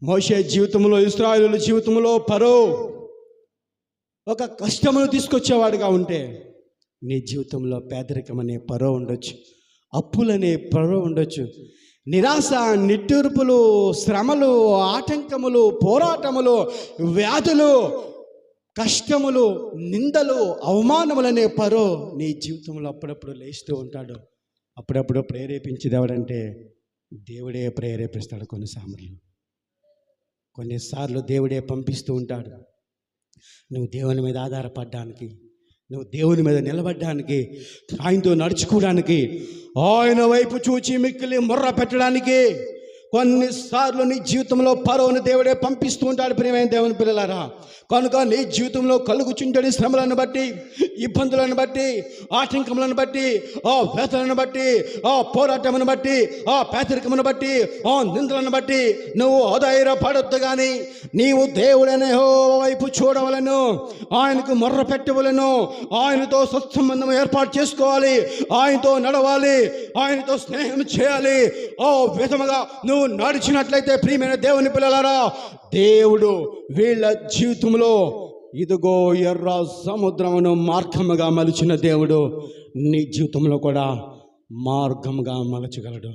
మోషే జీవితంలో, ఇశ్రాయేలు జీవితంలో ఫరో ఒక కష్టమును తీసుకొచ్చేవాడుగా ఉంటే, నీ జీవితంలో పేదరికం అనే ఫరో ఉండొచ్చు, అప్పులనే ఫరో ఉండొచ్చు, నిరాశ, నిట్టూర్పులు, శ్రమలు, ఆటంకములు, పోరాటములు, వ్యాధులు, కష్టములు, నిందలు, అవమానములనే ఫరో నీ జీవితంలో అప్పుడప్పుడు లేస్తూ ఉంటాడు. అప్పుడప్పుడు ప్రేరేపించేది ఎవడంటే దేవుడే ప్రేరేపిస్తాడు. కొన్నిసార్లు దేవుడే పంపిస్తూ ఉంటాడు. నువ్వు దేవుని మీద ఆధారపడడానికి, నువ్వు దేవుని మీద నిలబడడానికి, ఆయనతో నడుచుకోవడానికి, ఆయన వైపు చూచి మిక్కిలి మొర్ర పెట్టడానికి కొన్నిసార్లు నీ జీవితంలో ఫరోను దేవుడే పంపిస్తూ ఉంటాడు. ప్రియమైన దేవుని పిల్లలారా, కనుక నీ జీవితంలో కలుగుచుంటడి శ్రమలను బట్టి, ఇబ్బందులను బట్టి, ఆటంకములను బట్టి, ఆ వేదనను బట్టి, ఆ పోరాటమును బట్టి, ఆ పేదరికమును బట్టి, ఆ నిందలను బట్టి నువ్వు అధైర్యపడొద్దు. కానీ నీవు దేవుడైన యెహోవా వైపు చూడవలను, ఆయనకు మొర్ర పెట్టవలను, ఆయనతో సత్సంబంధం ఏర్పాటు చేసుకోవాలి, ఆయనతో నడవాలి, ఆయనతో స్నేహం చేయాలి. ఓ విధముగా నువ్వు నడిచినట్లయితే ప్రియమైన దేవుని పిల్లలారా, దేవుడు వీళ్ళ జీవితంలో ఇదిగో ఎర్ర సముద్రమును మార్గముగా మలిచిన దేవుడు నీ జీవితంలో కూడా మార్గముగా మలచగలడు.